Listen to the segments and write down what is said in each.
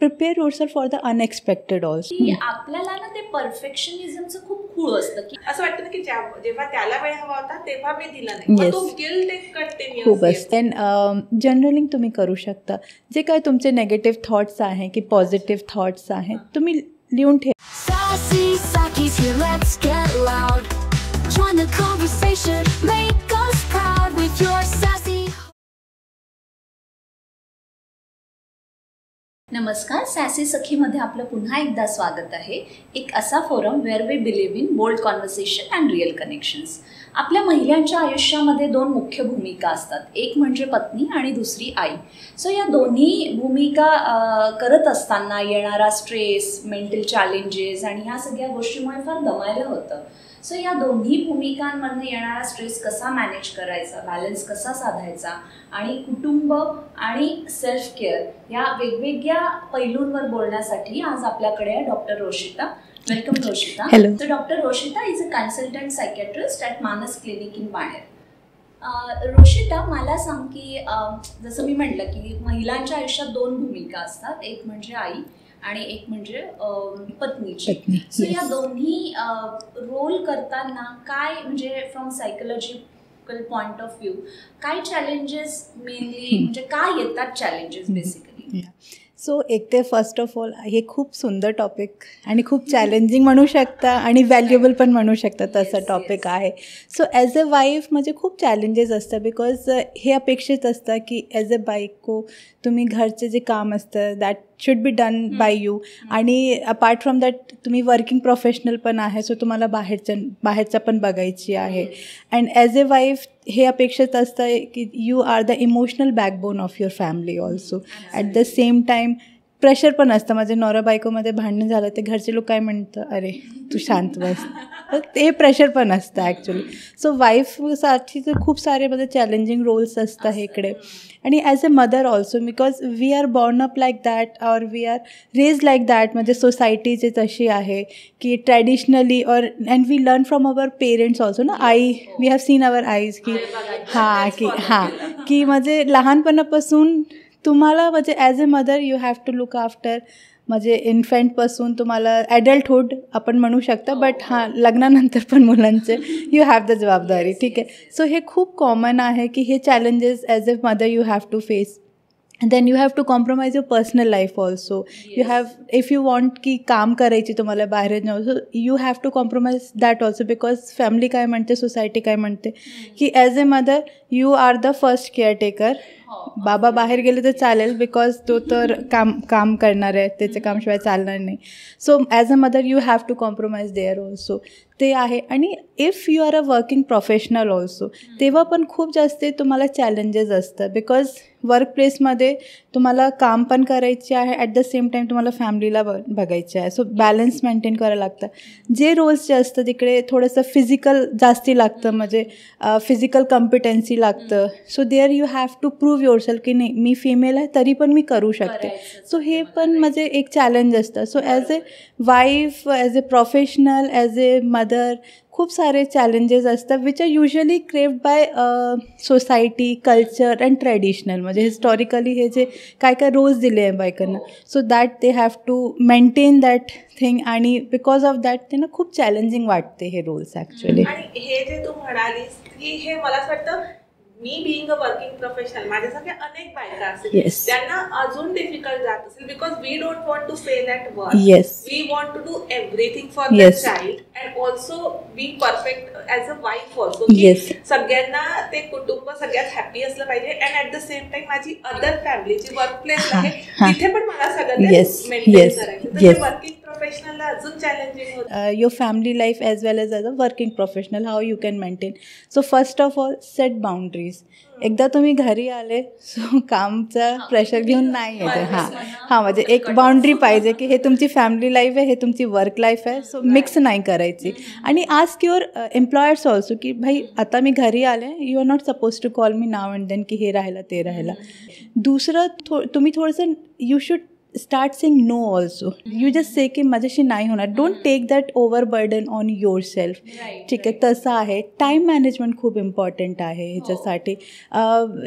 Prepare yourself for the unexpected also. आपल्याला ना ते परफेक्शनिझमचं खूप खूळ असतं की असं वाटतं ना की जेव्हा त्याला वेळ हवा होता तेव्हा मी दिला नाही, तो गिल्ट एक कंटिन्यूअस खूप असते. जर्नलिंग तुम्ही करू शकता. जे काय तुमचे नेगेटिव्ह थॉट्स आहे की पॉझिटिव्ह थॉट्स आहेत तुम्ही लिहून ठेवा. नमस्कार, सॅसी सखीमध्ये आपलं पुन्हा एकदा स्वागत आहे. एक असा forum where we believe in bold conversation and real connections. आपल्या महिलांच्या आयुष्यामध्ये दोन मुख्य भूमिका असतात, एक म्हणजे पत्नी आणि दुसरी आई. सो या दोन्ही भूमिका करत असताना येणारा स्ट्रेस, मेंटल चॅलेंजेस आणि ह्या सगळ्या गोष्टीमुळे फार दमायला होतं. सो या दोन्ही भूमिकांमधनं येणारा स्ट्रेस कसा मॅनेज करायचा, बॅलन्स कसा साधायचा आणि कुटुंब आणि सेल्फ केअर या वेगवेगळ्या पैलूंवर बोलण्यासाठी आज आपल्याकडे आहे doctor Roshita. Welcome Roshita. Hello. तर doctor Roshita is a consultant psychiatrist at Manas clinic in Baner. Roshita, मला सांग की जसं मी म्हटलं की महिलांच्या आयुष्यात दोन भूमिका असतात, एक म्हणजे आई आणि एक म्हणजे पत्नीची. सो या दोन्ही रोल करताना काय म्हणजे from psychological point of view काय चॅलेंजेस मेनली म्हणजे काय येतात चॅलेंजेस बेसिकली? सो एक ते फर्स्ट ऑफ ऑल हे खूप सुंदर टॉपिक आणि खूप चॅलेंजिंग म्हणू शकता आणि व्हॅल्युएबल पण म्हणू शकता तसं टॉपिक आहे. सो ॲज अ वाईफ म्हणजे खूप चॅलेंजेस असतात बिकॉज हे अपेक्षित असतं की ॲज अ बायको तुम्ही घरचे जे काम असतं that should be done by you. आणि अपार्ट फ्रॉम दॅट तुम्ही वर्किंग प्रोफेशनल पण आहे, सो तुम्हाला बाहेरचं पण बघायची आहे. अँड ॲज अ वाईफ हे अपेक्षित असतं की you are the emotional backbone of your family also. At the same time pressure पण असतं. माझे नवरा बायकोमध्ये भांडणं झालं ते घरचे लोक काय म्हणतं, अरे तू शांत बस, तर ते प्रेशर पण असतं ॲक्च्युली. सो वाईफसाठी तर खूप सारे म्हणजे चॅलेंजिंग रोल्स असतात इकडे. आणि as a mother also because we are born up like that or we are raise like that. म्हणजे सोसायटीचे तशी आहे की traditionally or and we learn from our parents also ना. I we have seen our eyes की की म्हणजे लहानपणापासून तुम्हाला म्हणजे as a mother you have to look after म्हणजे इन्फंटपासून तुम्हाला ॲडल्टहूड आपण म्हणू शकता. बट लग्नानंतर पण मुलांचे यू हॅव द जबाबदारी. ठीक आहे. सो हे खूप कॉमन आहे की हे challenges as a mother you have to face. And then you have to compromise your personal life also. You have, if you want की काम करायची तुम्हाला बाहेर जाऊन, so you have to compromise that also because family काय म्हणते, society काय म्हणते की as a mother you are the first caretaker. बाबा बाहेर गेले तर चालेल बिकॉज तो तर काम करणार आहे, त्याचं कामशिवाय चालणार नाही. So as a mother you have to compromise there also. ते आहे. आणि if you are a working professional also तेव्हा पण खूप जास्त तुम्हाला चॅलेंजेस असतात बिकॉज वर्क प्लेसमध्ये तुम्हाला काम पण करायचे आहे, ॲट द सेम टाईम तुम्हाला फॅमिलीला बघायचं आहे. सो बॅलन्स मेंटेन करायला लागतं. जे रोल्स जे असतं तिकडे थोडंसं फिजिकल जास्ती लागतं, म्हणजे फिजिकल कॉम्पिटन्सी लागतं. So there you have to prove yourself की नाही मी फिमेल आहे तरी पण मी करू शकते. सो हे पण म्हणजे एक चॅलेंज असतं. So as a wife, as a professional, as a mother खूप सारे चॅलेंजेस असतात which are usually craved by society, culture and traditional. म्हणजे हिस्टॉरिकली हे जे काय काय रोल्स दिले आहे बायकांना, so that they have to maintain that thing. आणि बिकॉज ऑफ दॅट त्यांना खूप चॅलेंजिंग वाटते हे रोल्स ॲक्च्युली. आणि हे जे तू म्हणालीस की हे मला असं वाटतं मी बिईंग अ वर्किंग प्रोफेशनल माझ्यासारख्या अनेक बायका असतील त्यांना अजून डिफिकल्ट जात असेल because we don't want to say that work. We want to do everything for the child and also be perfect as a wife also. सगळ्यांना ते कुटुंब सगळ्यात हॅपी असलं पाहिजे and at the same time माझी other फॅमिलीची work place आहे तिथे पण मला सगळं मेंटेन करायचं. वर्किंग प्रोफेशनलला अजून चॅलेंजिंग होतं. Your family life as well as a working professional how you can maintain. So first of all set boundaries. एकदा तुम्ही घरी आले सो कामचा प्रेशर घेऊन नाही येते. म्हणजे एक बाउंड्री पाहिजे की हे तुमची फॅमिली लाईफ आहे, हे तुमची वर्क लाईफ आहे. सो मिक्स नाही करायची. आणि आस्क युअर एम्प्लॉयर्स ऑल्सो की भाई आता मी घरी आले, you are not suppose to call me now and then की हे राहिलं ते राहिलं. दुसरं तुम्ही थोडंसं you should start saying no also. You just say की माझ्याशी नाही होणार. Don't take that over burden on your self. ठीक आहे, तसं आहे. टाईम मॅनेजमेंट खूप इम्पॉर्टंट आहे ह्याच्यासाठी.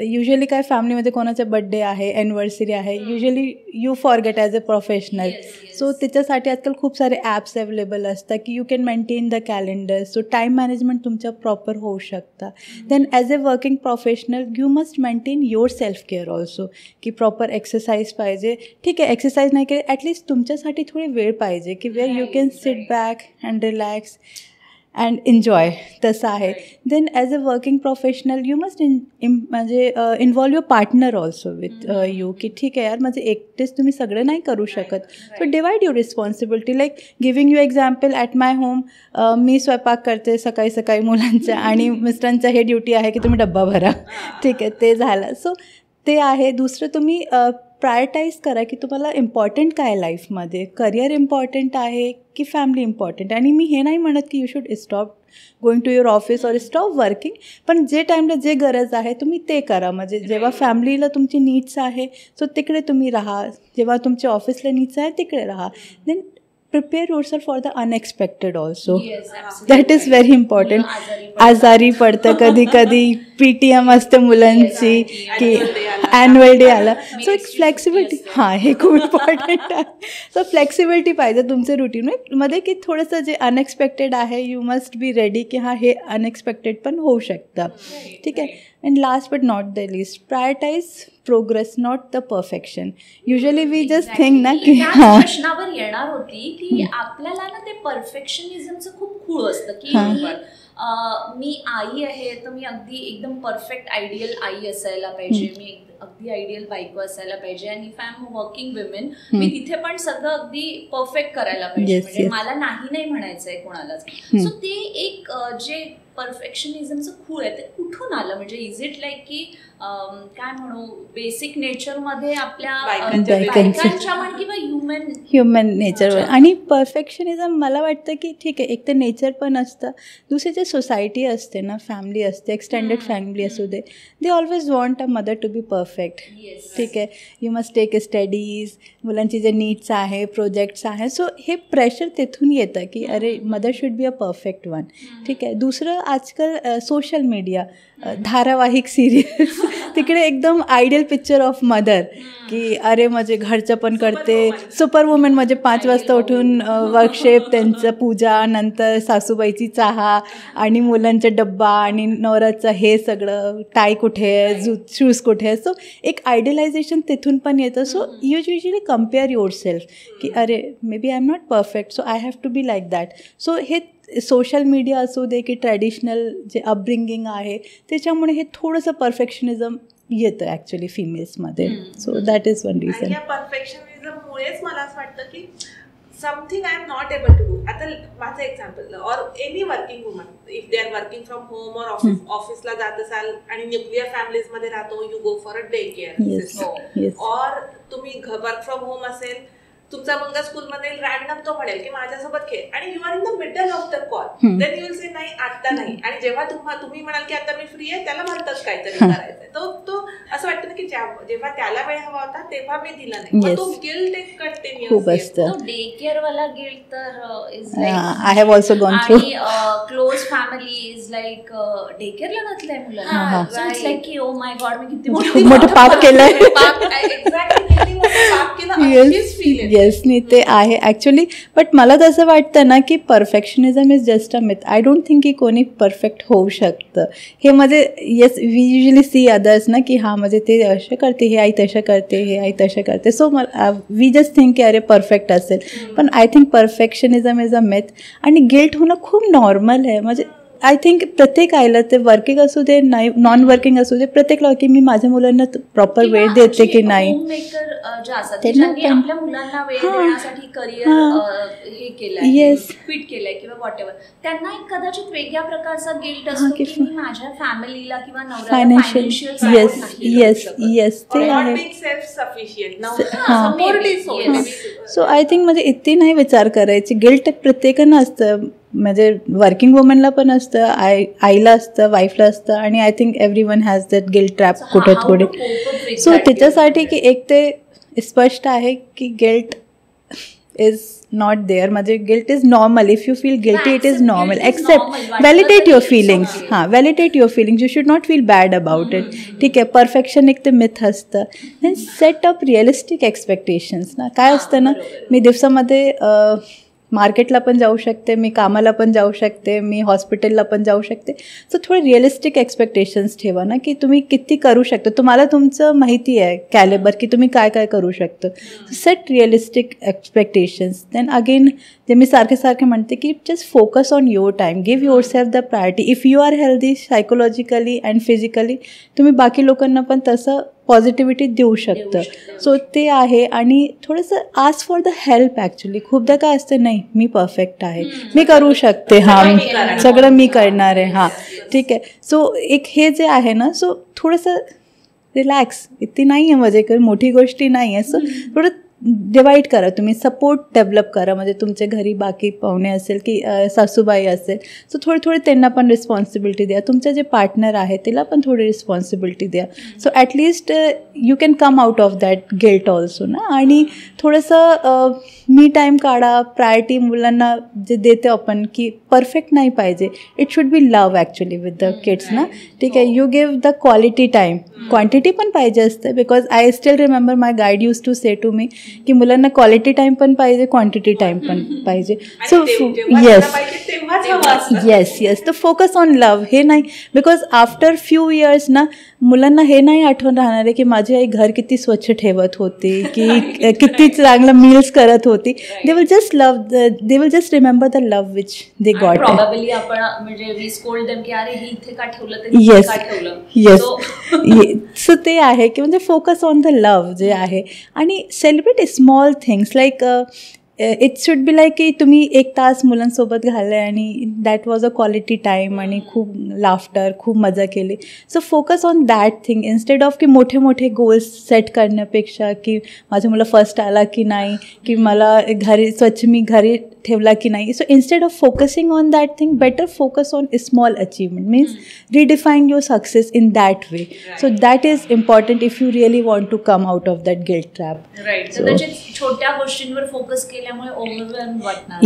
युजली काय फॅमिलीमध्ये कोणाचा बड्डे आहे, ॲनिव्हर्सरी आहे, usually you forget as a professional. So त्याच्यासाठी आजकाल खूप सारे ॲप्स अवेलेबल असतात की you can maintain the calendar. So time management तुमच्या प्रॉपर होऊ शकतं. Then as a working professional you must maintain your self care also, की प्रॉपर एक्सरसाइज पाहिजे. ठीक आहे, एक्सरसाइज नाही केली ॲटलिस्ट तुमच्यासाठी थोडी वेळ पाहिजे की where you can sit back and relax and enjoy. तसं आहे. Then as a working professional you must म्हणजे involve your partner also with you, की ठीक आहे यार माझे एकटेच तुम्ही सगळं नाही करू शकत. So divide your responsibility. Like giving you example, at my home मी स्वयंपाक करते सकाळी सकाळी मुलांच्या आणि मिस्टरांचा हे ड्युटी आहे की तुम्ही डब्बा भरा. ठीक आहे, ते झालं. सो ते आहे. दुसरं तुम्ही प्रायोरिटाईज करा की तुम्हाला इम्पॉर्टंट काय लाईफमध्ये. करिअर इम्पॉर्टंट आहे की फॅमिली इम्पॉर्टंट. आणि मी हे नाही म्हणत की you should stop going to your office और स्टॉप वर्किंग, पण जे टाईमला जे गरज आहे तुम्ही ते करा. म्हणजे जेव्हा फॅमिलीला तुमची नीड्स आहे सो तिकडे तुम्ही राहा, जेव्हा तुमच्या ऑफिसला नीड्स आहे तिकडे राहा. Then prepare yourself for the unexpected also. That is very important. आजारी पडतं कधी कधी, PTM असते मुलांची की ॲन्युअल डे आला. सो एक फ्लेक्सिबिलिटी, हां हे खूप इम्पॉर्टंट आहे. सो फ्लेक्सिबिलिटी पाहिजे तुमचं रुटीनमध्ये की थोडंसं जे अनएक्सपेक्टेड आहे यू मस्ट बी रेडी की हां हे अनएक्सपेक्टेड पण होऊ शकतं. ठीक आहे. And last but not the least, prioritize progress not the perfection. Usually we just think ना की हां प्रश्नावर येणार होती की आपल्याला ना ते परफेक्शनिझमचं खूप खूळ असतं की मी आई आहे तर मी अगदी एकदम परफेक्ट आयडियल आई असायला पाहिजे, मी अगदी आयडियल बायको असायला पाहिजे. आणि if I am working women मी तिथे पण सगळं अगदी परफेक्ट करायला पाहिजे. म्हणजे मला नाही म्हणायचंय कोणालाच. सो ते एक जे परफेक्शनिझमचं खूळ आहे ते कुठून आलं? म्हणजे इज इट लाईक की काय म्हणू बेसिक नेचरमध्ये आपल्या बायकांच्या म्हण किंवा ह्युमन नेचर. आणि परफेक्शनिझम मला वाटतं की ठीक आहे, एक तर नेचर पण असतं, दुसरी जे सोसायटी असते ना, फॅमिली असते, एक्सटेंडेड फॅमिली असू दे, they always want a mother to be perfect. ठीक आहे, यू मस्ट टेक स्टडीज, मुलांची जे नीड्स आहे, प्रोजेक्ट्स आहे. सो हे प्रेशर तिथून येतं की अरे mother should be a perfect one. ठीक आहे. दुसरं आजकाल सोशल मीडिया, धारावाहिक सिरियल्स, तिकडे एकदम आयडियल पिक्चर ऑफ मदर की अरे माझे घरचं पण करते, सुपर वुमन. म्हणजे 5 वाजता उठून वर्कशेप, त्यांचं पूजा, नंतर सासूबाईची चहा आणि मुलांचा डब्बा आणि नवऱ्याचं हे सगळं, टाय कुठे आहे, शूज कुठे आहे. सो एक आयडियलायझेशन तिथून पण येतं. So you usually compare your self की अरे may be I am not perfect so I have to be like that. So हे सोशल मीडिया असू दे की ट्रॅडिशनल जे अपब्रिंगिंग आहे त्याच्यामुळे हे थोडंसं परफेक्शनिझम येतं ॲक्च्युली फिमेल्समध्ये. So that is one reason. या परफेक्शनिझममुळेच मला असं वाटतं की something I am not able to do. आता माझं example, or any working woman, if they are working from home or ऑफिसला जात असाल आणि न्यूक्लिअर फॅमिलीजमध्ये राहतो, you go for a day care. Or तुम्ही वर्क फ्रॉम होम असेल, तुमचा मुलगा स्कूलमध्ये रॅन्डम तो म्हणेल की माझ्यासोबत खेळ, आणि you are in the middle of the call, then you will say नाही आता नाही. आणि जेव्हा तुम्ही म्हणाल की आता मी फ्री आहे, त्याला म्हणतात काहीतरी करायचंय, तो असं वाटतं ना की जेव्हा त्याला वेळ हवा होता तेव्हा मी दिला नाही. तो गिल्ट एक कंटिन्यूअस असतो. डे केअर वाला गिल्ट तर is I have also gone through. आणि close family is like day केअरला घातलंय मुलांना, सो इट्स लाईक की ओ माय गॉड मी किती मोठं पाप केलंय. येस, नाही ते आहे ॲक्च्युली. बट मला तसं वाटतं ना की perfectionism is just a myth. I don't think की कोणी परफेक्ट होऊ शकतं. हे म्हणजे yes we usually see others ना की हां म्हणजे ते असं करते, हे आई तसं करते, हे आई तसं करते. सो वी जस्ट थिंक की अरे परफेक्ट असेल. पण I think perfectionism is a myth. आणि गिल्ट होणं खूप नॉर्मल आहे. म्हणजे आय थिंक प्रत्येक आईला, ते वर्किंग असू दे नाही नॉन वर्किंग असू दे, प्रत्येकला की मी माझ्या मुलांना प्रॉपर वेळ देते की नाही. आपल्या मुलांना वेळ देण्यासाठी करिअर हे केलंय, फिट केलंय किंवा व्हॉटएव्हर, त्यांना एक कदाचित वेगळ्या प्रकारचा गिल्ट असतो की मी माझ्या फॅमिलीला किंवा नवऱ्याला फायनान्शियल येस ते आहे. सो आय थिंक म्हणजे इतकी नाही विचार करायची. गिल्ट प्रत्येकानं असतं, म्हणजे वर्किंग वुमनला पण असतं, आईला असतं, वाईफला असतं, आणि I think every one has that guilt trap कुठे थोडे. सो त्याच्यासाठी की एक ते स्पष्ट आहे की गिल्ट इज नॉट देअर. म्हणजे guilt is normal. If you feel guilty it is normal. Accept, validate your feelings. हां, validate your feelings. You should not feel bad about it. ठीक आहे, परफेक्शन एक ते मिथ असतं. Then set up realistic expectations ना. काय असतं ना, मी दिवसामध्ये मार्केटला पण जाऊ शकते, मी कामाला पण जाऊ शकते, मी हॉस्पिटलला पण जाऊ शकते. सो थोडे रिअलिस्टिक एक्सपेक्टेशन्स ठेवा ना, की तुम्ही किती करू शकता. तुम्हाला तुमचं माहिती आहे कॅलिबर, की तुम्ही काय काय करू शकतो. Set realistic expectations. Then again जे मी सारखे म्हणते की just focus on your time. Give your self the priority. If you are healthy psychologically and physically, तुम्ही बाकी लोकांना पण तसं पॉझिटिव्हिटी देऊ शकतं. सो ते आहे. आणि थोडंसं ask for the help. Actually खूपदा काय असतं, नाही मी परफेक्ट आहे, मी करू शकते, हां सगळं मी करणार आहे, हां ठीक आहे. सो एक हे जे आहे ना, सो थोडंसं रिलॅक्स. इतकी नाही आहे म्हणजे काही मोठी गोष्टी नाही आहे. सो थोडं डिवाईड करा तुम्ही. सपोर्ट डेव्हलप करा. म्हणजे तुमच्या घरी बाकी पाहुणे असेल की सासूबाई असेल, सो थोडे त्यांना पण रिस्पॉन्सिबिलिटी द्या. तुमचं जे पार्टनर आहे त्याला पण थोडी रिस्पॉन्सिबिलिटी द्या. So at least you can come out of that guilt also ना. आणि थोडंसं मी टाईम काढा. प्रायोरिटी मुलांना जे देतो आपण, की परफेक्ट नाही पाहिजे. It should be love actually with the kids ना. ठीक आहे, you give the quality time. Quantity पण पाहिजे असते. Because I still remember my guide use to say to me की मुलांना क्वालिटी टाईम पण पाहिजे, क्वांटिटी टाईम पण पाहिजे. सो येस तर फोकस ऑन लव्ह. हे नाही, बिकॉज आफ्टर फ्यू इयर्स ना मुलांना हे नाही आठवण राहणार आहे की माझी आई घर किती स्वच्छ ठेवत होती, की किती चांगलं मील्स करत होती. They will just love, they will just remember the love which they got. Probably आपण म्हणजे वी स्कोल्ड देम की अरे ही इथे का ठेवलं, ते का ठेवलं. येस. सो ते आहे की म्हणजे फोकस ऑन द लव्ह जे आहे. आणि celebrate small things like it should be like की तुम्ही 1 तास मुलांसोबत घालले आणि that was a quality time आणि खूप लाफ्टर, खूप मजा केली. So focus on that thing instead of की मोठे मोठे गोल्स सेट करण्यापेक्षा की माझं मुलं फर्स्ट आला की नाही, की मला घरी स्वच्छ मी घरी ठेवला की नाही. So instead of focusing on that thing, better focus on small achievement. Means redefine your success in that way. So that is important if you really want to come out of that guilt trap. Right. छोट्या गोष्टींवर focus केल्यामुळे overwhelm वाटणार.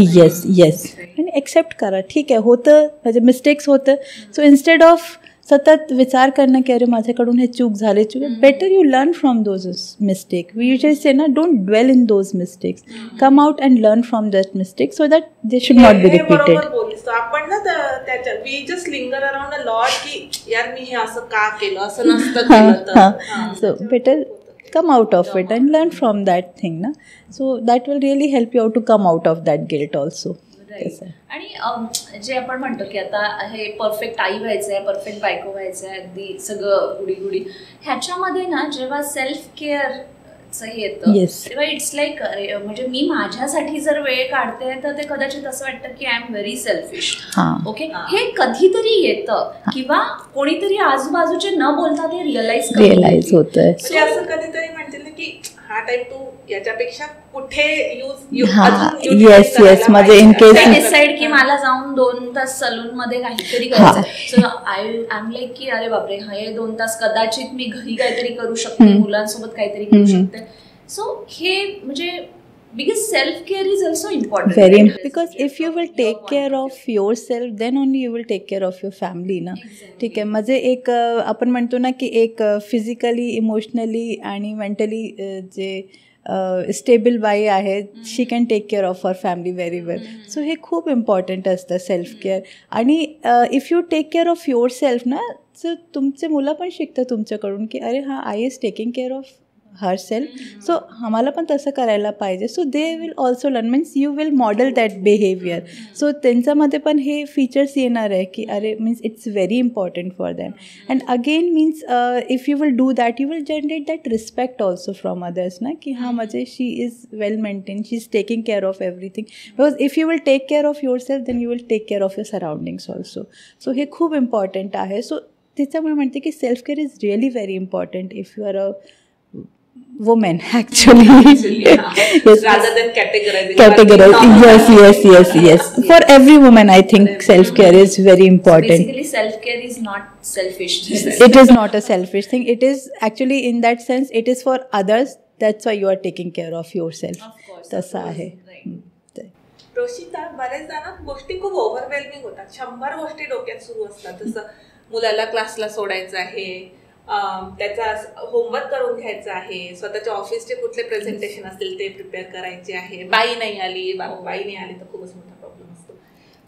Yes. आणि accept करा. ठीक आहे, होतं म्हणजे मिस्टेक्स होतं. सो इन्स्टेड ऑफ सतत विचार करणं की अरे माझ्याकडून हे चूक झाले, better you learn from those mistake. We usually say ना, don't dwell in those mistakes. Come out and learn from that mistake so that they should not be repeated. आपण ना त्याच्या we just linger around a lot की यार मी हे असं का केलं, असं नसतं केलं. So better come out of it and learn from that thing na. So that will really help you out to come out of that guilt also. आणि जे आपण म्हणतो की आता हे परफेक्ट आई व्हायचं आहे, परफेक्ट बायको व्हायचं आहे, अगदी सगळं गुडी ह्याच्यामध्ये ना जेव्हा सेल्फ केअर येतं तेव्हा इट्स लाईक म्हणजे मी माझ्यासाठी जर वेळ काढते तर ते कदाचित असं वाटतं की I am very selfish. Okay, हे कधीतरी येतं किंवा कोणीतरी आजूबाजूचे न बोलता ते रिअलाइज होतं. असं कधीतरी म्हणतील ना की हा टाइम तू याच्यापेक्षा कुठे येस म्हणजे इन केस डिसाइड की मला जाऊन 2 तास सलून मध्ये काहीतरी करायचं. सो आय एम लाईक की अरे बापरे, हे 2 तास कदाचित मी घरी काहीतरी करू शकते, मुलांसोबत काहीतरी करू शकते. सो हे म्हणजे because self-care is also important. Very important. Because if you will take care of yourself, then only you will take care of your family ना. ठीक आहे, म्हणजे एक आपण म्हणतो ना की एक फिजिकली, इमोशनली आणि मेंटली जे स्टेबल बाई आहे, she can take care of our family very well. So हे खूप इम्पॉर्टंट असतं सेल्फ केअर. आणि if you take care of your self ना, सो तुमचे मुलं पण शिकतं तुमच्याकडून की अरे हा आई is taking care of herself. So आम्हाला पण तसं करायला पाहिजे. So they will also learn, means you will model that behaviour. So त्यांच्यामध्ये पण हे फीचर्स येणार आहे की अरे means it's very important for them. And again means if you will do that, you will generate that respect also from others ना, की हां म्हणजे she is well maintain, she is taking care of everything. Because if you will take care of your self, then you will take care of your surroundings also. So हे खूप important आहे. So त्याच्यामुळे म्हणते की self care is really very important if you are a woman actually. Yes. Rather than categorize. Yes. For every woman I think self-care is very important. So basically self-care is not selfish. It is not a selfish thing. It is actually in that sense it is for others that's why you are taking care of your self. तसं आहे. रोशिता, बरेचदा ना गोष्टी खूप overwhelming होतात. 100 गोष्टी डोक्यात सुरू असतात. जसं मुलाला क्लासला सोडायचं आहे, त्याचा होमवर्क करून घ्यायचा आहे, स्वतःच्या ऑफिसचे कुठले प्रेझेंटेशन असतील ते प्रिपेअर करायचे आहे, बाई नाही आली तर खूपच मोठा प्रॉब्लेम असतो.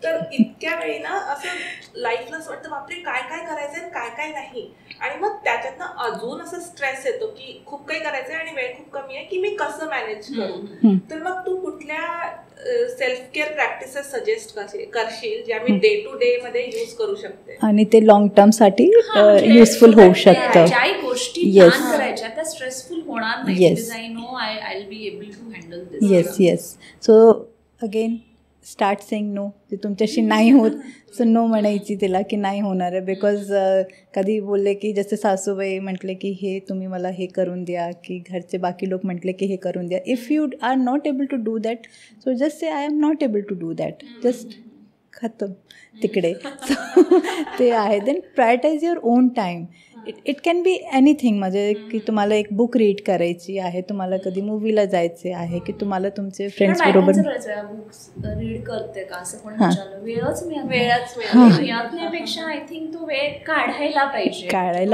तर इतक्या वेळी ना असं लाईफला असं वाटतं बापरे काय काय करायचंय काय काय नाही, आणि मग त्याच्यातनं अजून असं स्ट्रेस येतो की खूप काही करायचंय आणि वेळ खूप कमी आहे की मी कसं मॅनेज करू. तर मग तू कुठल्या सेल्फ केअर प्रॅक्टिसेस सजेस्ट करशील ज्या मी डे टू डे मध्ये यूज करू शकते आणि ते लॉंग टर्म साठी युजफुल होऊ शकतं. ज्या गोष्टी प्लॅन करायच्या त्या स्ट्रेसफुल होणार नाही. Yes, I know I will be able to handle this. Yes yes. So again start saying no. ते तुमच्याशी नाही होत सो नो म्हणायची तिला की नाही होणार आहे. बिकॉज कधी बोलले की जसे सासूबाई म्हटले की हे तुम्ही मला हे करून द्या, की घरचे बाकी लोक म्हटले की हे करून द्या. If you are not able to do that so just say I am not able to do that, just खतम तिकडे. ते आहे. Then prioritize your own time. It can be anything. म्हणजे की तुम्हाला एक बुक रीड करायची आहे, तुम्हाला कधी मूवीला जायचे आहे, की तुम्हाला तुमचे फ्रेंड्स बरोबर बुक्स रीड करते का असं कोणी विचारलं, वेळच मिळण्यापेक्षा आय थिंक तो वेळ काढायला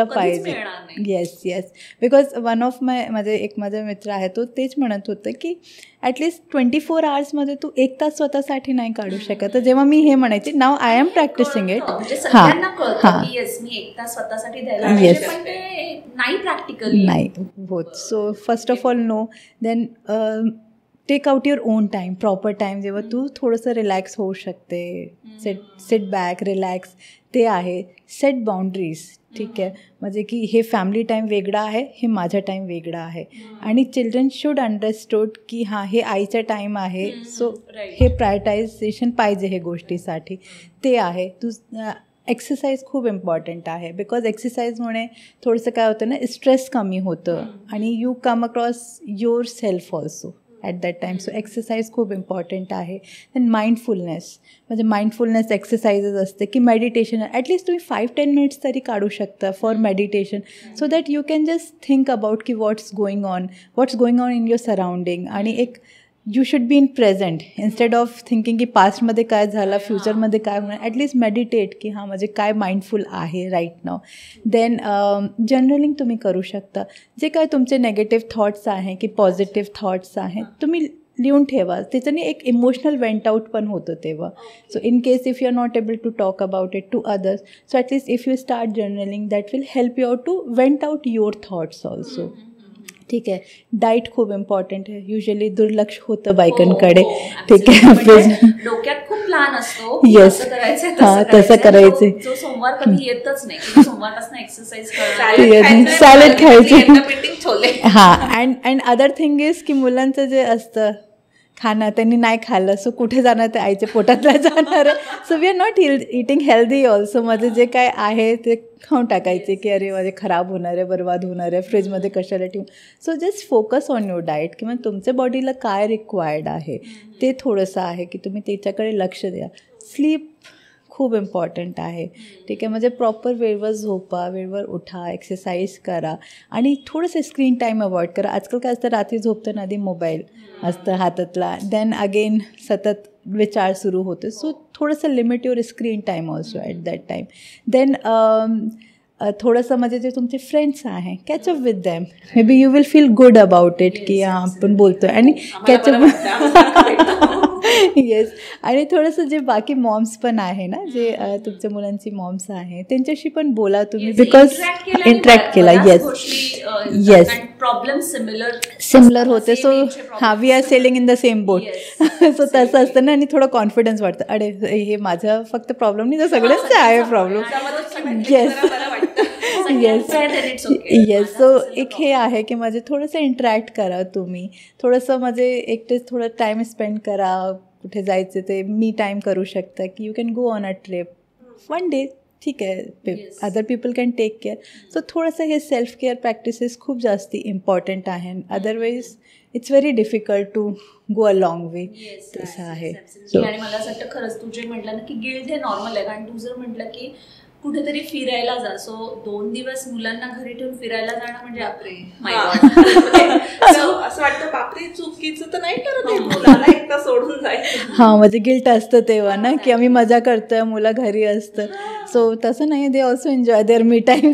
पाहिजे. Yes yes. Because one of माझे एक माझा मित्र आहे तो तेच म्हणत होतं की ॲटलिस्ट 24 आवर्समध्ये तू 1 तास स्वतःसाठी नाही काढू शकत. तर जेव्हा मी हे म्हणायचे now I am practicing it. मी 1 तास स्वतःसाठी द्यायला नाही प्रॅक्टिकली नाही होत. So first of all no. Then take out your own time, proper time, जेव्हा तू थोडंसं रिलॅक्स होऊ शकते. Sit back, relax. ते आहे. Set boundaries. ठीक आहे. म्हणजे की हे फॅमिली टाईम वेगळा आहे, हे माझा टाईम वेगळा आहे. आणि चिल्ड्रन शुड अंडरस्टूड की हां हे आईचा टाईम आहे. सो हे प्रायोरिटायझेशन पाहिजे हे गोष्टीसाठी. ते आहे. तू एक्सरसाइज खूप इम्पॉर्टंट आहे. बिकॉज एक्सरसाइजमुळे थोडंसं काय होतं ना, स्ट्रेस कमी होतं आणि you come across your self also at that time. So exercise खूप इम्पॉर्टंट आहे. Then mindfulness. म्हणजे माइंडफुलनेस एक्सरसाइजेस असते की मेडिटेशन ॲटलिस्ट तुम्ही 5-10 मिनिट्स तरी काढू शकता for meditation. So that you can just think about की what's going on in your surrounding. आणि एक you should be in present instead of thinking की पास्टमध्ये काय झालं, फ्युचरमध्ये काय होणार. ॲटलिस्ट मेडिटेट की हां म्हणजे काय माइंडफुल आहे राईट नाव. देन जर्नलिंग तुम्ही करू शकता. जे काय तुमचे नेगेटिव्ह थॉट्स आहे की पॉझिटिव्ह थॉट्स आहेत तुम्ही लिहून ठेवा. त्याच्याने एक इमोशनल वेंट आउट पण होतं तेव्हा. So in case if you are not able to talk about it to others, so at least if you start journaling that will help you out to vent out your thoughts also. ठीक आहे. Diet खूप important आहे. Usually दुर्लक्ष होतं बायकांकडे. ठीक आहे. डोक्यात खूप प्लॅन असतो. येस, हां तसं करायचं. जो सोमवार कधी येतच नाही. सोमवारपासून एक्सरसाइज सॅलड खायचे. हां. अँड अदर थिंग इज की मुलांचं जे असतं खाणं त्यांनी नाही खाल्लं सो कुठे जाणार, ते आईच्या पोटातला जाणार आहे. So we are not eating healthy also. माझं जे काय आहे ते खाऊन टाकायचे की अरे माझे खराब होणार आहे, बर्बाद होणार आहे, फ्रीजमध्ये कशाला ठेवून. So just focus on your diet किंवा तुमच्या बॉडीला काय रिक्वायर्ड आहे ते थोडंसं आहे की तुम्ही त्याच्याकडे लक्ष द्या. स्लीप खूप इम्पॉर्टंट आहे. ठीक आहे. म्हणजे प्रॉपर वेळेवर झोपा, वेळेवर उठा, एक्सरसाइज करा आणि थोडंसं स्क्रीन टाईम अवॉइड करा. आजकाल काय असतं, रात्री झोपताना आधी मोबाईल असतं हातातला, देन अगेन सतत विचार सुरू होते. सो थोडंसं limit your screen time also at that time. Then थोडंसं म्हणजे जे तुमचे फ्रेंड्स आहे catch up with them. May be you will feel good about it की हां आपण बोलतो आहे. आणि कॅचअप येस. आणि थोडंसं जे बाकी मॉम्स पण आहे ना, जे तुमच्या मुलांची मॉम्स आहे त्यांच्याशी पण बोला तुम्ही. बिकॉज इंटरॅक्ट केला. येस प्रॉब्लेम सिमिलर होते. सो हां we are sailing in the same boat. So तसं असतं ना. आणि थोडं कॉन्फिडन्स वाटतं, अरे हे माझा फक्त प्रॉब्लेम नाही, तर सगळ्यांचा आहे problem. Yes yes yes. So एक हे आहे की माझे थोडंसं इंटरॅक्ट करा तुम्ही. थोडंसं म्हणजे एकटेच थोडं टाईम स्पेंड करा. कुठे जायचं ते मी टाईम करू शकता की you can go on a trip 1 day. ठीक आहे. Other people can take care. So थोडंसं हे सेल्फ केअर प्रॅक्टिसेस खूप जास्ती इम्पॉर्टंट आहे. Otherwise it's very difficult to go a long way. तसं आहे. आणि मला असं वाटतं खरंच तू जे म्हटलं ना की गिल्ट हे नॉर्मल आहे. कारण तू जर म्हटलं की कुठेतरी फिरायला जा. सो 2 दिवस मुलांना घरी ठेवून फिरायला जाणं म्हणजे असं वाटतं बापरे चुकीचं तर नाही करत आहे, मुलाला एकटा सोडून जायचं. हां, म्हणजे गिल्ट असतं तेव्हा ना की आम्ही मजा करतोय, मुलं घरी असतं. सो तसं नाही, they also enjoy their me time.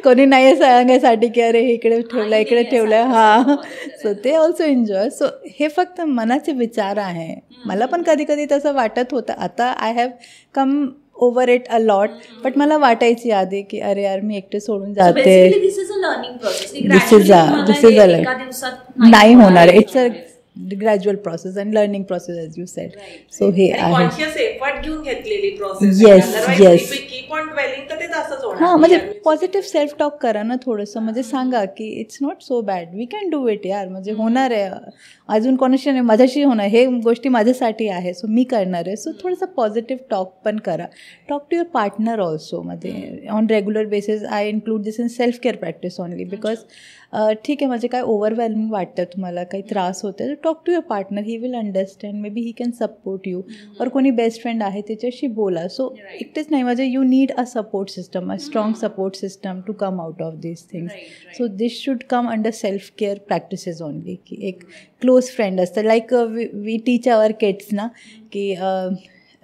कोणी नाही सांगायसाठी की अरे इकडे ठेवलं इकडे ठेवलं. हां, सो ते ऑल्सो एन्जॉय. सो हे फक्त मनाचे विचार आहे. मला पण कधी कधी तसं वाटत होतं. आता I have come over it a lot. But मला वाटायची आधी की अरे यार मी एकटे सोडून जाते. दिस इज अ नाही होणार. It's a gradual process and learning process as you said. So हे आहे कॉन्शियस एफर्ट घेऊन घेतलेली process. Yes keep on dwelling तर ते तसंच होणार. हां, म्हणजे पॉझिटिव्ह सेल्फ टॉक करा ना थोडंसं. म्हणजे सांगा की it's not so bad, we can do it यार. म्हणजे होणार आहे, अजून कोणाशी नाही, माझ्याशी होणार, हे गोष्टी माझ्यासाठी आहे, सो मी करणार आहे. सो थोडंसं पॉझिटिव्ह टॉक पण करा. Talk to your partner also. मध्ये on regular basis I include this in self care practice only. Because ठीक आहे, म्हणजे काय ओव्हरवेल्मिंग वाटतं तुम्हाला, काही त्रास होतो, तर talk to your partner. He will understand. May be he can support you. और कोणी बेस्ट फ्रेंड आहे त्याच्याशी बोला. सो एकटेच नाही, म्हणजे you need a support system, a strong support system to come out of these things. So this should come under self care practices only. की एक क्लोज फ्रेंड असतं. Like we teach our kids ना की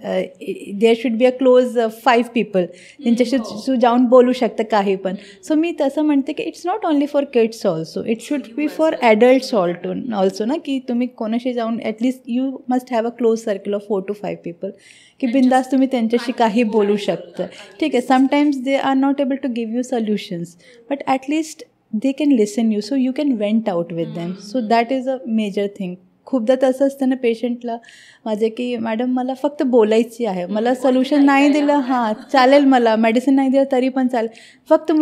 there should be a close 5 people त्यांच्याशी तू जाऊन बोलू शकतं काही पण. सो मी तसं म्हणते की it's not only for kids also, it should B for adults also ना. की तुम्ही कोणाशी जाऊन at least you must have a close circle of 4 to 5 people की बिंदास तुम्ही त्यांच्याशी काही बोलू शकता. ठीक आहे, sometimes they are not able to give you solutions, but at least they can listen you, so you can vent out with them. So that is a major thing. खूपदा तसं असतं ना पेशंटला माझे की मॅडम मला फक्त बोलायची आहे, मला सोल्युशन नाही दिलं हां चालेल, मला मेडिसिन नाही दिलं तरी पण चालेल, फक्त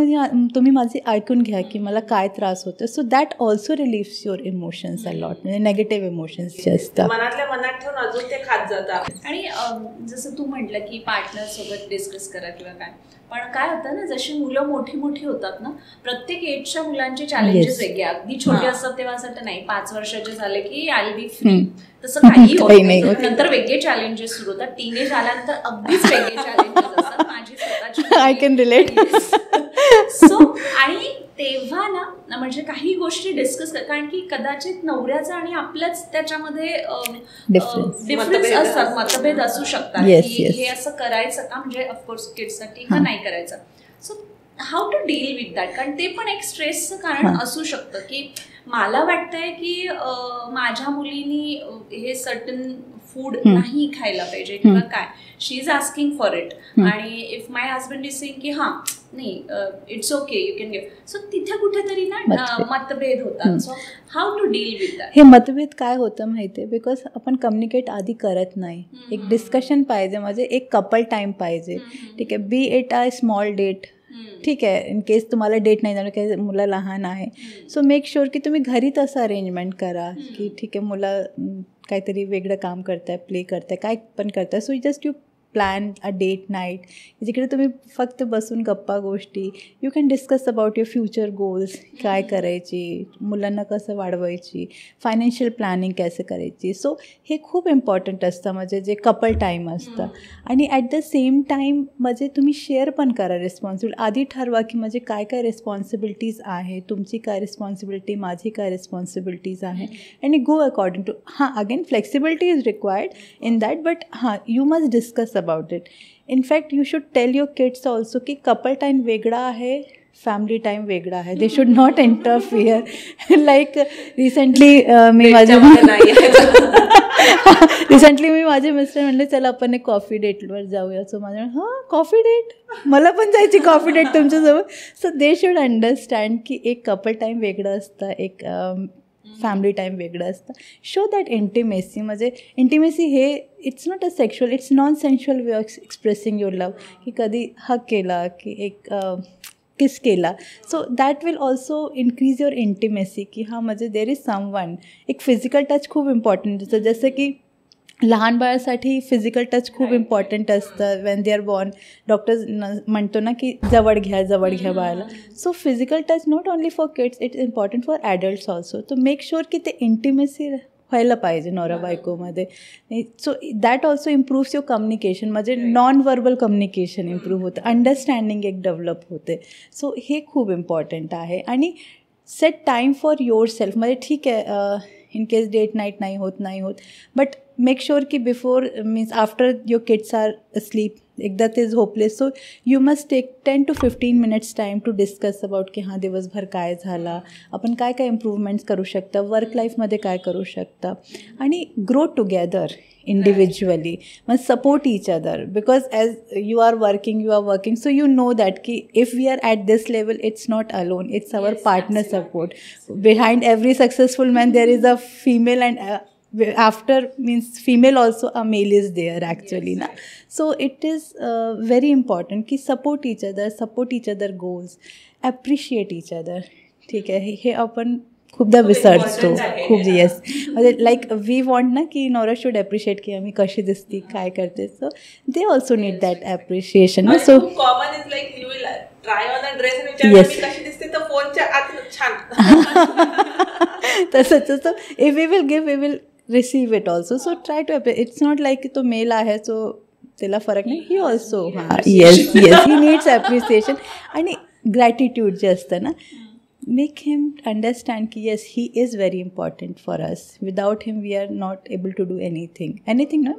तुम्ही माझी ऐकून घ्या की मला काय त्रास होतं. So that also relieves your emotions a lot. म्हणजे नेगेटिव्ह इमोशन्स जे असतात मनातल्या मनात ठेवून अजून ते खात जातात. आणि जसं तू म्हटलं की पार्टनर सोबत डिस्कस करा किंवा काय, पण काय होतं ना, जशी मुलं मोठी होतात ना, प्रत्येक एजच्या मुलांचे चॅलेंजेस वेगळे. अगदी छोटे असतात तेव्हा असं वाटतं नाही 5 वर्षाचे झाले की आय विल बी फ्री, तसं काही होत. नंतर वेगळे चॅलेंजेस सुरू होतात. टीनेज आल्यानंतर अगदीच वेगळे चॅलेंजेस असतात. माझी स्वतःची आय कॅन रिलेट. सो आणि तेव्हा ना म्हणजे काही गोष्टी डिस्कस कर, कारण की कदाचित नवऱ्याचं आणि आपलंच त्याच्यामध्ये डिफरन्स असतात, मतभेद असू शकतात की हे असं करायचं का, म्हणजे ऑफकोर्स किड्ससाठी का नाही करायचं. So how to deal with that, कारण ते पण एक स्ट्रेसचं कारण असू शकतं की मला वाटतंय की माझ्या मुलीनी हे सर्टन फूड नाही खायला पाहिजे किंवा काय, she is asking for it, आणि if my husband is saying की हां नाही it's okay you can give. So तिथे कुठेतरी ना मतभेद होतात. So how to deal with that. हे मतभेद काय होतं माहिती आहे, बिकॉज आपण कम्युनिकेट आधी करत नाही. एक डिस्कशन पाहिजे, म्हणजे एक कपल टाईम पाहिजे. ठीक आहे, be it a small date. ठीक आहे, इन केस तुम्हाला डेट नाही जाणार, काही मुलं लहान आहे, सो मेक शुअर की तुम्ही घरी तसं अरेंजमेंट करा की ठीक आहे मुलं काहीतरी वेगळं काम करताय, प्ले करताय, काय पण करताय. So just you plan a date night जिकडे तुम्ही फक्त बसून गप्पा गोष्टी, you can discuss about your future goals, काय करायची, मुलांना कसं वाढवायची, फायनान्शियल प्लॅनिंग कसं करायची. सो हे खूप इम्पॉर्टंट असतं, म्हणजे जे कपल टाईम असतं. आणि ॲट द सेम टाईम म्हणजे तुम्ही शेअर पण करा रिस्पॉन्सिबिलिटी. आधी ठरवा की म्हणजे काय काय रिस्पॉन्सिबिलिटीज आहे, तुमची काय रिस्पॉन्सिबिलिटी, माझी काय रिस्पॉन्सिबिलिटीज आहे, आणि गो अकॉर्डिंग टू. हां, again flexibility is required in that, but हां you must discuss about it. In fact, you should tell your kids also की couple time वेगळा आहे, फॅमिली टाईम वेगळा आहे. They should not interfere. Like recently मी माझे mister म्हणले चला आपण एक कॉफी डेटवर जाऊया. सो माझ्या हां कॉफी डेट, मला पण जायची कॉफी डेट तुमच्यासोबत. सो दे शुड अंडरस्टँड की एक कपल टाईम वेगळं असतं, एक फॅमिली टाईम वेगळं असतं. Show that intimacy. म्हणजे इंटिमेसी हे it's not a sexual, it's non sensual way of expressing your love. की कधी हग केला की एक किस केला. So that will also increase your intimacy की हां म्हणजे देर इज समवन. एक फिजिकल टच खूप इम्पॉर्टंट असतं, जसं की लहान बाळासाठी फिजिकल टच खूप इम्पॉर्टंट असतं. When they are born, doctors म्हणतो ना की जवळ घ्या बाळाला. So physical touch not only for kids, it's important for adults also. To make sure की ते इंटिमेसी व्हायला पाहिजे नवरा बायकोमध्ये. So that also improves your communication, म्हणजे नॉन व्हर्बल कम्युनिकेशन इम्प्रूव्ह होतं, अंडरस्टँडिंग एक डेव्हलप होते. सो हे खूप इम्पॉर्टंट आहे. आणि set time for yourself, म्हणजे ठीक आहे इन केस डेट नाईट नाही होत बट मेक शुअर की before means after your kids are sleep, एकदा ते झोपले, so you must take 10 to 15 minutes time to discuss about की हां दिवसभर काय झाला, आपण काय काय इम्प्रूव्हमेंट्स करू शकता, वर्क लाईफमध्ये काय करू शकता, आणि ग्रो टुगेदर इंडिव्हिज्युअली, मग support each other. Because as you are working so you know that की if we are at this level it's not alone, it's our partner support. Behind every successful man there is a female, and after means female also a male is there actually, na. So it is very important की support each other goals, appreciate each other. ठीक आहे, हे आपण खूपदा विसरतो खूप. Yes, म्हणजे like we want ना की नवरा शुड ॲप्रिशिएट की आम्ही कशी दिसती काय करते. So they also need that appreciation. So common is like you will try on a dress आणि विचार मी कशी दिसते तर फोनच्या आत छान तसंच. If we will give we will receive it also. So try to it's not like तो मेल आहे सो त्याला फरक नाही, ही ऑल्सो हां येस ही नीड्स ॲप्रिसिएशन. आणि ग्रॅटिट्यूड जे असतं ना, मेक हिम अंडरस्टँड की yes he is very important for us, without him we are not able to do anything ना,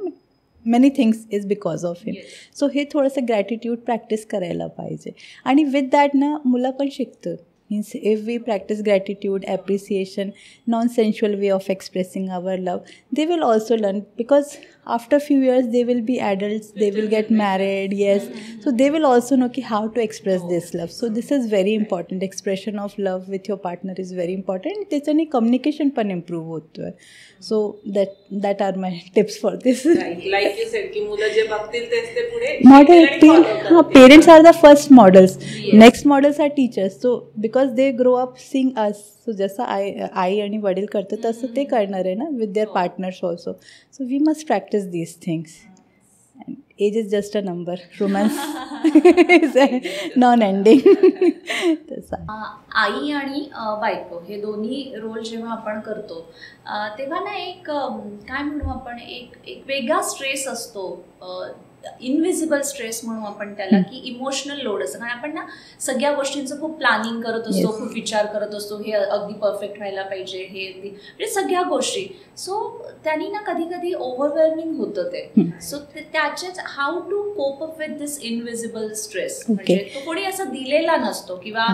many things is because of him. So हे थोडंसं gratitude practice करायला पाहिजे. आणि विथ दॅट ना मुलं पण शिकतं. Means if we practice gratitude, appreciation, non-sensual way of expressing our love, they will also learn, because after few years they will be adults, they will get married, yes. So they will also know ki how to express this love. So this is very important. Expression of love with your partner is very important. त्याच्याने communication पण improve होतोय. So that are my tips for this. Like you said की मुलं जे बघतील तेच ते पुढे model. Parents are the first models. Next models are teachers. So because they grow up seeing us, so जसं आई आणि वडील करतात तसं ते करणार आहे ना with their partners also. So we must practice these things. And age is just a number. Romance is non-ending. आई आणि बायको हे दोन्ही रोल जेव्हा आपण करतो तेव्हा ना एक काय म्हणू आपण, एक वेगळा स्ट्रेस असतो, इनव्हिजिबल स्ट्रेस म्हणू आपण त्याला, की इमोशनल लोड असतं. कारण आपण ना सगळ्या गोष्टींचं खूप प्लॅनिंग करत असतो, खूप विचार करत असतो, हे अगदी परफेक्ट व्हायला पाहिजे, हे अगदी म्हणजे सगळ्या गोष्टी. सो त्यांनी ना कधी कधी ओव्हरवेल्मिंग होतं ते. सो त्याचेच how to cope up with this invisible stress, म्हणजे तो कोणी असं दिलेला नसतो किंवा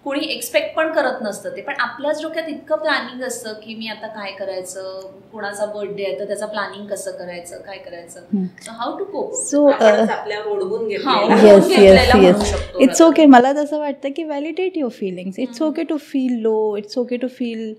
कोणी एक्सपेक्ट पण करत नसतं ते, पण आपल्याच डोक्यात इतकं प्लॅनिंग असतं की मी आता काय करायचं, कोणाचा बर्थडे आहे तर त्याचं प्लॅनिंग कसं करायचं, काय करायचं. So how to cope. So yes it's okay. मला तसं वाटतं की validate your feelings. It's okay to feel low, it's okay to feel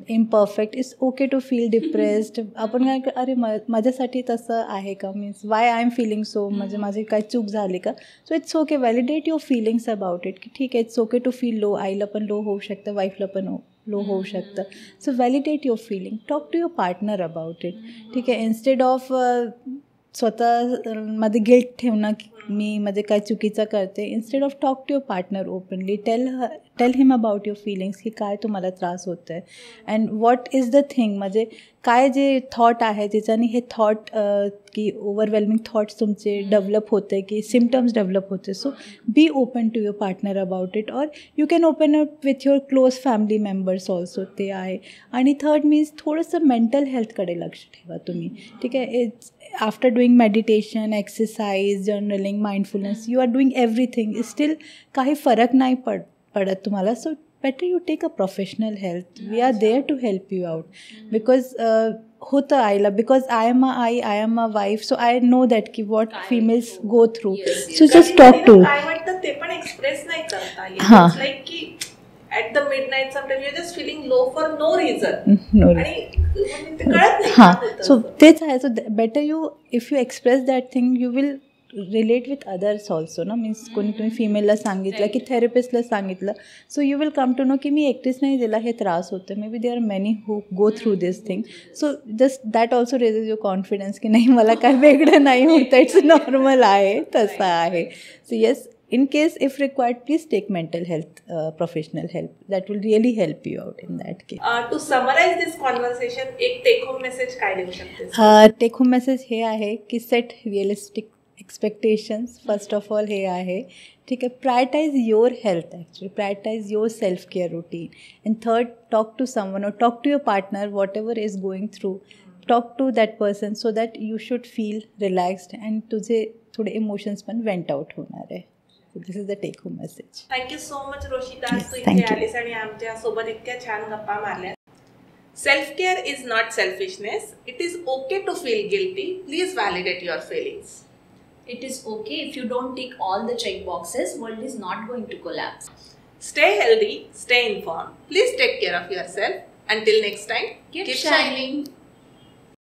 imperfect, it's okay to feel depressed. आपण काय अरे माझ्यासाठी तसं आहे का, means why I am feeling so, म्हणजे माझी काय चूक झाली का. So it's okay, validate your feelings about it की ठीक आहे, it's okay to feel low. आईला पण लो होऊ शकतं, वाईफला पण लो होऊ शकतं. So validate your feeling, talk to your partner about it. ठीक आहे, इन्स्टेड ऑफ स्वतःमध्ये गिल्ट ठेवणं की मी म्हणजे काय चुकीचं करते, instead of talk to your partner openly, tell him about your feelings की काय तुम्हाला त्रास होतो आहे and what is the thing, म्हणजे काय जे थॉट आहे ज्याच्याने हे थॉट की ओव्हरवेल्मिंग थॉट्स तुमचे डेव्हलप होते की सिम्टम्स डेव्हलप होते. So be open to your partner about it, और you can open up with your close family members also, ते आहे. आणि थर्ड मीन्स थोडंसं मेंटल हेल्थकडे लक्ष ठेवा तुम्ही. ठीक आहे, it's after doing meditation, exercise, journaling, mindfulness, you are doing everything, still काही फरक नाही पडत तुम्हाला. So better you take a professional help. We are there to help you out because होतं आईला, because I am a wife, so I know that की what females go through. So just talk to. काय वाटतं ते पण express नाही करता येत. लाईक की at the midnight sometimes you're just feeling low for no reason. आणि ते कळत नाही. हां, सो तेच आहे. So better you if you express that thing you will relate with others also ना. मीन्स कोणी तुम्ही फिमेलला सांगितलं की थेरपिस्टला सांगितलं, so you will come to know की मी एकटीच नाही, दिला हे त्रास होतं. May be there are many who go through this thing. So just that also raises your confidence की नाही मला काय वेगळं नाही होतं, इट्स नॉर्मल आहे, तसं आहे. So yes, in case if required, please take mental health professional help. That will really help you out in that case. To summarize this conversation, एक take home message काय देऊ शकतेस? Take home message हे आहे की set realistic expectations. First of all हे आहे, ठीक आहे, prioritize your health actually, prioritize your self care routine. And third, talk to someone or talk to your partner, whatever is going through, talk to that person so that you should feel relaxed and तुझे थोडे emotions पण went out होणार आहे. This is the take home message. Thank you so much Roshita, तू इथे आलीस आणि आमच्या सोबत इतक्या छान गप्पा मारल्या. Self care is not selfishness. It is okay to feel guilty. Please validate your feelings. It is okay if you don't tick all the check boxes. World is not going to collapse. Stay healthy, stay informed. Please take care of yourself. Until next time, keep shining.